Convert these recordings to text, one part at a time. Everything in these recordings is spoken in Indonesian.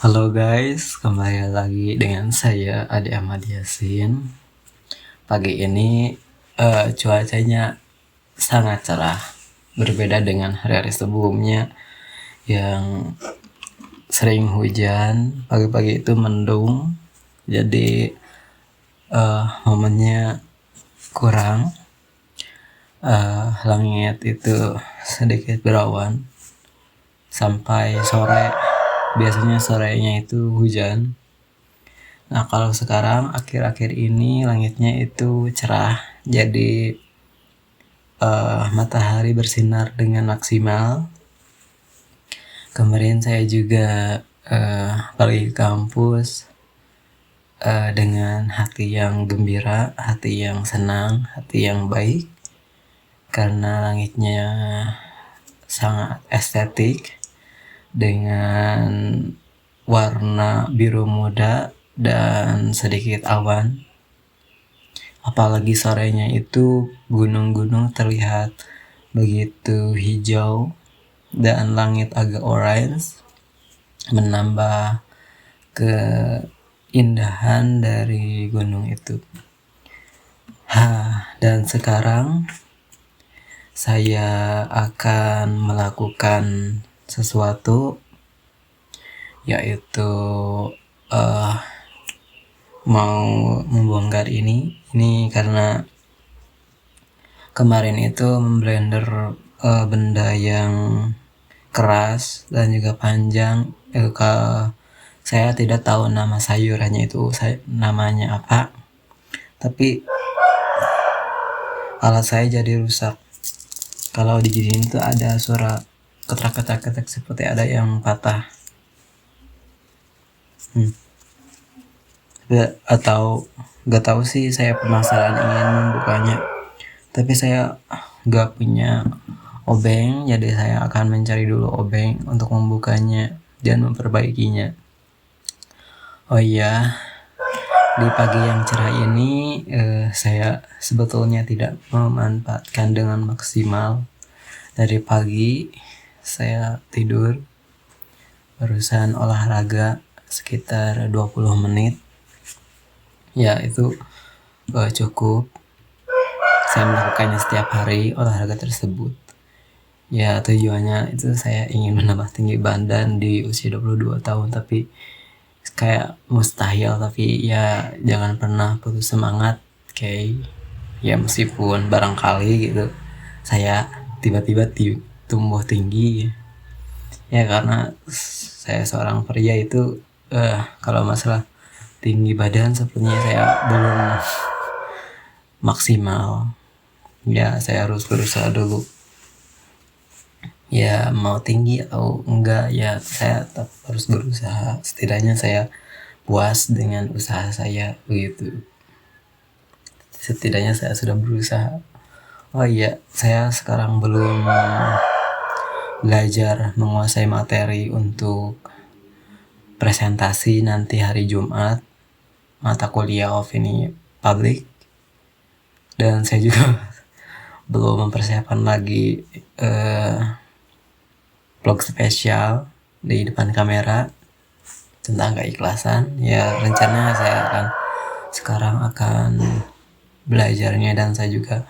Halo guys, kembali lagi dengan saya Ade Ahmad Yasin. Pagi ini cuacanya sangat cerah, berbeda dengan hari-hari sebelumnya yang sering hujan. Pagi-pagi itu mendung, jadi momennya kurang. Langit itu sedikit berawan sampai sore. Biasanya sorenya itu hujan. Nah, kalau sekarang akhir-akhir ini langitnya itu cerah, jadi matahari bersinar dengan maksimal. Kemarin saya juga pergi ke kampus dengan hati yang gembira, hati yang senang, hati yang baik, karena langitnya sangat estetik dengan warna biru muda dan sedikit awan. Apalagi sorenya itu gunung-gunung terlihat begitu hijau dan langit agak orange, menambah keindahan dari gunung itu. Dan sekarang saya akan melakukan sesuatu, yaitu mau membongkar ini karena kemarin itu memblender benda yang keras dan juga panjang. Saya tidak tahu nama sayurannya itu namanya apa, tapi alat saya jadi rusak. Kalau diginiin tuh ada suara ketak-ketak seperti ada yang patah. Atau gak tahu sih, saya penasaran ingin membukanya, tapi saya gak punya obeng, jadi saya akan mencari dulu obeng untuk membukanya dan memperbaikinya. Oh iya, di pagi yang cerah ini saya sebetulnya tidak memanfaatkan dengan maksimal. Dari pagi saya tidur, barusan olahraga sekitar 20 menit. Ya, itu cukup. Saya melakukannya setiap hari olahraga tersebut. Ya, tujuannya itu saya ingin menambah tinggi badan di usia 22 tahun, tapi kayak mustahil. Tapi ya jangan pernah putus semangat, okay? Ya meskipun barangkali gitu saya tiba-tiba tumbuh tinggi, ya karena saya seorang pria itu kalau masalah tinggi badan sepertinya saya belum maksimal. Ya saya harus berusaha dulu. Ya mau tinggi atau enggak, ya saya tetap harus berusaha. Setidaknya saya puas dengan usaha saya, begitu. Setidaknya saya sudah berusaha. Oh iya, saya sekarang belum belajar menguasai materi untuk presentasi nanti hari Jumat, mata kuliah opini publik. Dan saya juga belum mempersiapkan lagi vlog spesial di depan kamera tentang keikhlasan. Ya rencananya saya sekarang akan belajarnya, dan saya juga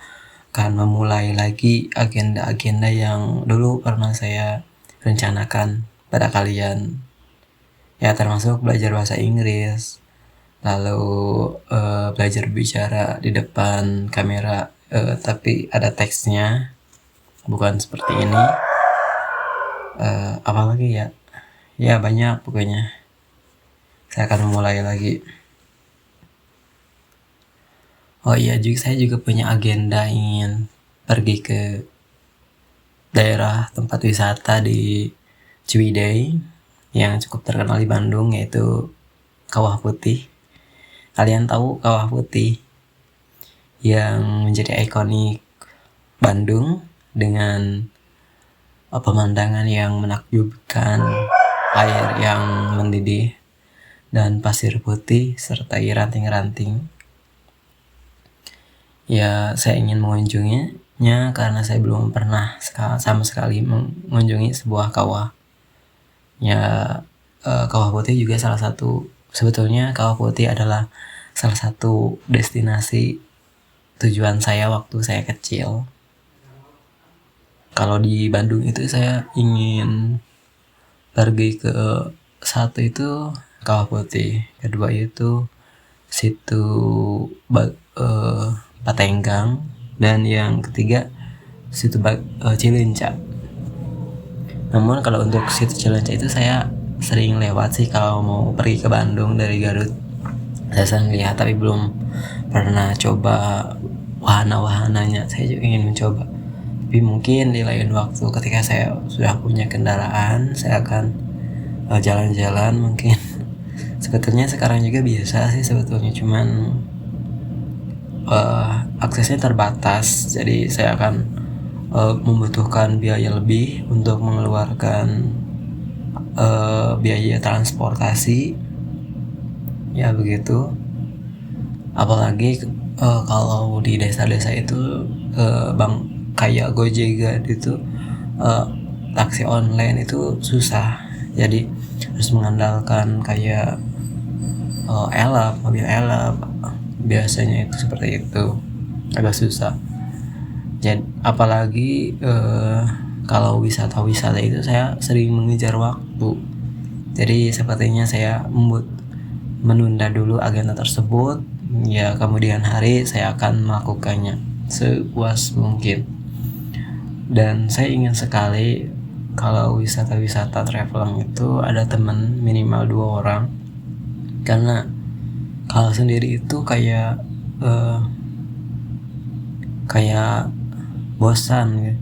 akan memulai lagi agenda-agenda yang dulu pernah saya rencanakan pada kalian. Ya termasuk belajar bahasa Inggris, lalu belajar bicara di depan kamera, tapi ada teksnya, bukan seperti ini. Apalagi ya banyak pokoknya. Saya akan memulai lagi. Oh iya, saya juga punya agenda ingin pergi ke daerah tempat wisata di Ciwidey yang cukup terkenal di Bandung, yaitu Kawah Putih. Kalian tahu Kawah Putih yang menjadi ikonik Bandung dengan pemandangan yang menakjubkan, air yang mendidih, dan pasir putih serta ranting-ranting. Ya, saya ingin mengunjunginya karena saya belum pernah sama sekali mengunjungi sebuah kawah. Ya, Kawah Putih juga salah satu, sebetulnya Kawah Putih adalah salah satu destinasi tujuan saya waktu saya kecil. Kalau di Bandung itu saya ingin pergi ke satu itu Kawah Putih, kedua itu situ Patenggang, dan yang ketiga situ Cileunca. Namun kalau untuk situ Cileunca itu saya sering lewat sih kalau mau pergi ke Bandung dari Garut. Saya sering lihat tapi belum pernah coba wahana-wahananya. Saya juga ingin mencoba. Tapi mungkin di lain waktu ketika saya sudah punya kendaraan, saya akan jalan-jalan mungkin. Sebetulnya sekarang juga biasa sih sebetulnya, cuman aksesnya terbatas, jadi saya akan membutuhkan biaya lebih untuk mengeluarkan biaya transportasi, ya begitu. Apalagi kalau di desa-desa itu kayak Gojek itu taksi online itu susah, jadi harus mengandalkan kayak elap, mobil elap, biasanya itu seperti itu, agak susah. Jadi apalagi kalau wisata-wisata itu saya sering mengejar waktu, jadi sepertinya saya menunda dulu agenda tersebut, ya kemudian hari saya akan melakukannya sepuas mungkin. Dan saya ingin sekali kalau wisata-wisata traveling itu ada teman minimal 2 orang, karena kalau sendiri itu kayak bosan gitu.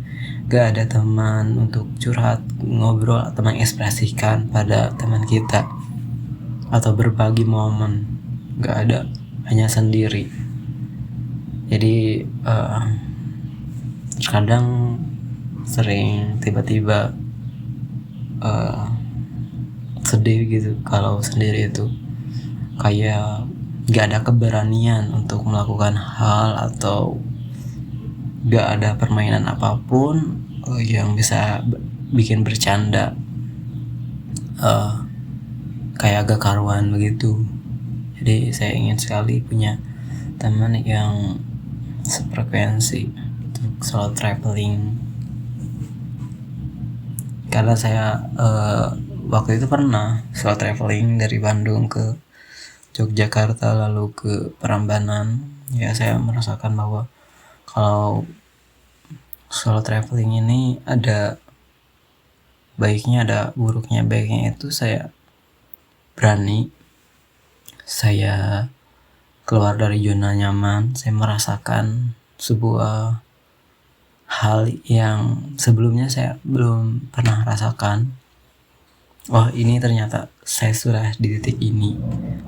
Gak ada teman untuk curhat, ngobrol, atau mengekspresikan pada teman kita, atau berbagi momen. Gak ada, hanya sendiri. Jadi terkadang sering tiba-tiba sedih gitu kalau sendiri itu, kayak gak ada keberanian untuk melakukan hal, atau gak ada permainan apapun yang bisa bikin bercanda, kayak agak karuan begitu. Jadi saya ingin sekali punya teman yang sefrekuensi untuk solo traveling, karena saya waktu itu pernah solo traveling dari Bandung ke Yogyakarta lalu ke Prambanan. Ya saya merasakan bahwa kalau solo traveling ini ada baiknya, ada buruknya. Baiknya itu saya berani, saya keluar dari zona nyaman, saya merasakan sebuah hal yang sebelumnya saya belum pernah rasakan. Oh, ini ternyata saya sudah di titik ini.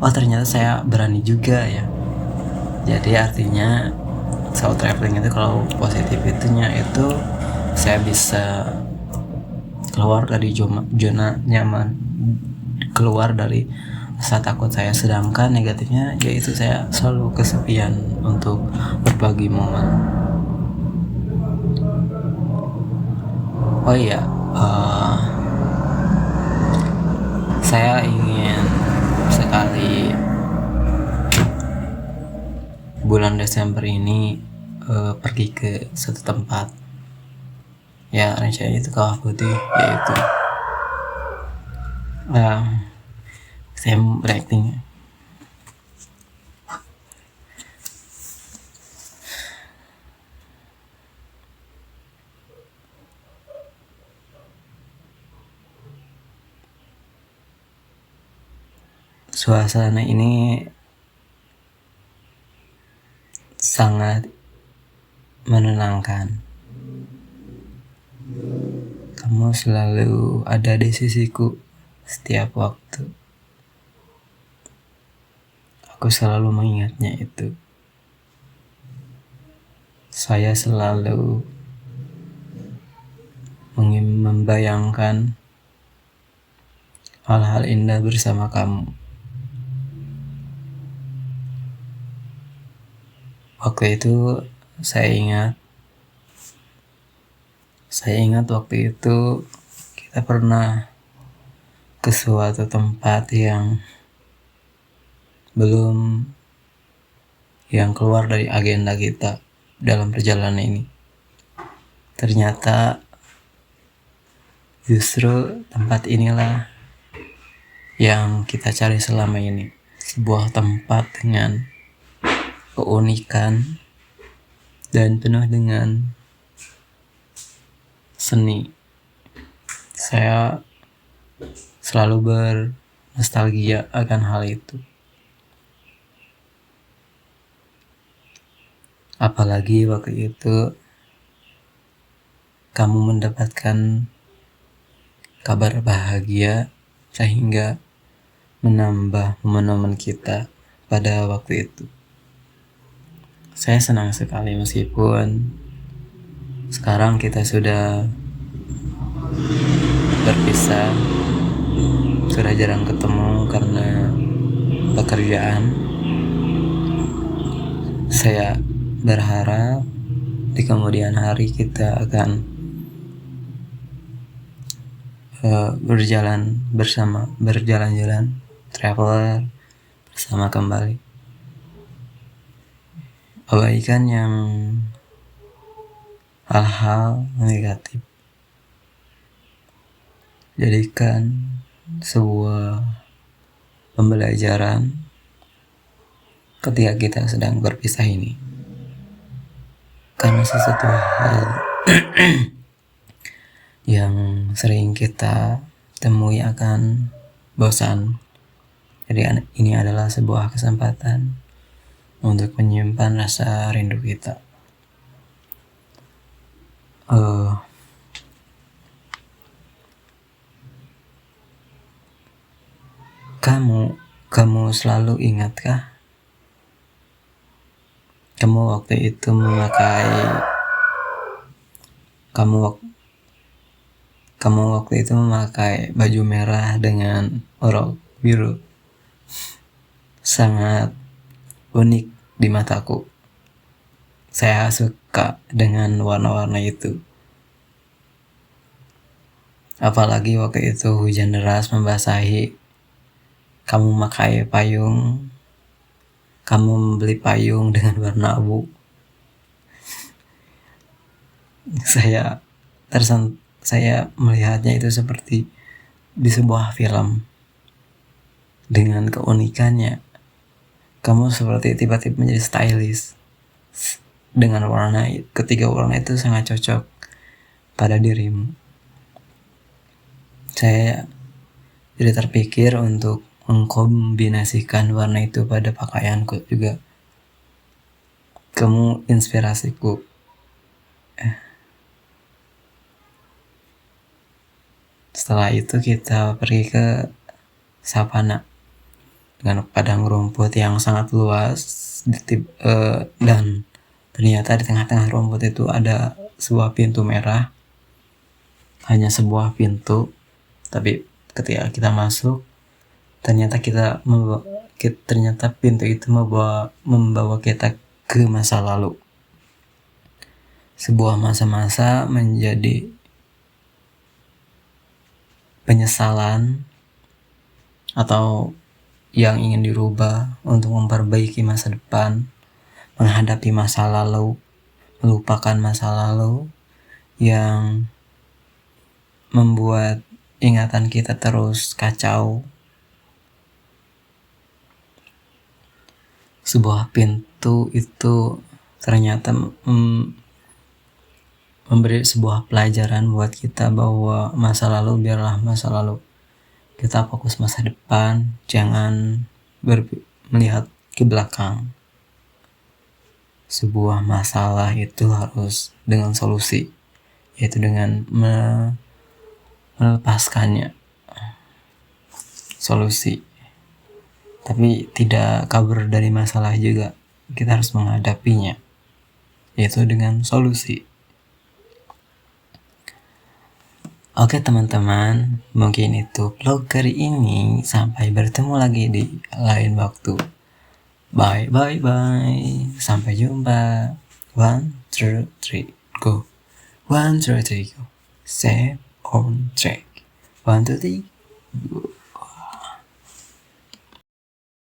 Oh, ternyata saya berani juga ya. Jadi artinya solo traveling itu kalau positif itunya itu saya bisa keluar dari zona nyaman, keluar dari rasa takut saya. Sedangkan negatifnya yaitu saya selalu kesepian untuk berbagi momen. Oh iya, saya ingin sekali bulan Desember ini pergi ke suatu tempat. Ya rencananya itu Kawah Putih, yaitu saya berakting. Suasana ini sangat menenangkan. Kamu selalu ada di sisiku setiap waktu. Aku selalu mengingatnya itu. Saya selalu membayangkan hal-hal indah bersama kamu. Waktu itu saya ingat waktu itu kita pernah ke suatu tempat belum yang keluar dari agenda kita dalam perjalanan ini. Ternyata justru tempat inilah yang kita cari selama ini. Sebuah tempat dengan keunikan dan penuh dengan seni. Saya selalu bernostalgia akan hal itu. Apalagi waktu itu kamu mendapatkan kabar bahagia sehingga menambah momen-momen kita pada waktu itu. Saya senang sekali meskipun sekarang kita sudah berpisah, sudah jarang ketemu karena pekerjaan. Saya berharap di kemudian hari kita akan berjalan-jalan, traveler bersama kembali. Abaikan yang hal-hal negatif. Jadikan sebuah pembelajaran ketika kita sedang berpisah ini. Karena sesuatu hal yang sering kita temui akan bosan. Jadi ini adalah sebuah kesempatan untuk menyimpan rasa rindu kita. Kamu selalu ingatkah? Kamu waktu itu memakai baju merah dengan rok biru. Sangat unik di mataku. Saya suka dengan warna-warna itu. Apalagi waktu itu hujan deras membasahi. Kamu memakai payung. Kamu membeli payung dengan warna abu. Saya melihatnya itu seperti di sebuah film. Dengan keunikannya, kamu seperti tiba-tiba menjadi stylish. Dengan ketiga warna itu sangat cocok pada dirimu. Saya jadi terpikir untuk mengkombinasikan warna itu pada pakaianku juga. Kamu inspirasiku. Setelah itu kita pergi ke savana dengan padang rumput yang sangat luas, dan ternyata di tengah-tengah rumput itu ada sebuah pintu merah. Hanya sebuah pintu, tapi ketika kita masuk, ternyata pintu itu membawa kita ke masa lalu. Sebuah masa-masa menjadi penyesalan atau yang ingin dirubah untuk memperbaiki masa depan, menghadapi masa lalu, melupakan masa lalu yang membuat ingatan kita terus kacau. Sebuah pintu itu ternyata memberi sebuah pelajaran buat kita bahwa masa lalu biarlah masa lalu. Kita fokus masa depan, jangan melihat ke belakang. Sebuah masalah itu harus dengan solusi, yaitu dengan melepaskannya. Solusi. Tapi tidak kabur dari masalah juga. Kita harus menghadapinya, yaitu dengan solusi. Oke teman-teman, mungkin itu vlog kali ini. Sampai bertemu lagi di lain waktu. Bye. Sampai jumpa. 1, 2, 3, go. 1, 2, 3, go. Stay on track. 1, 2, 3.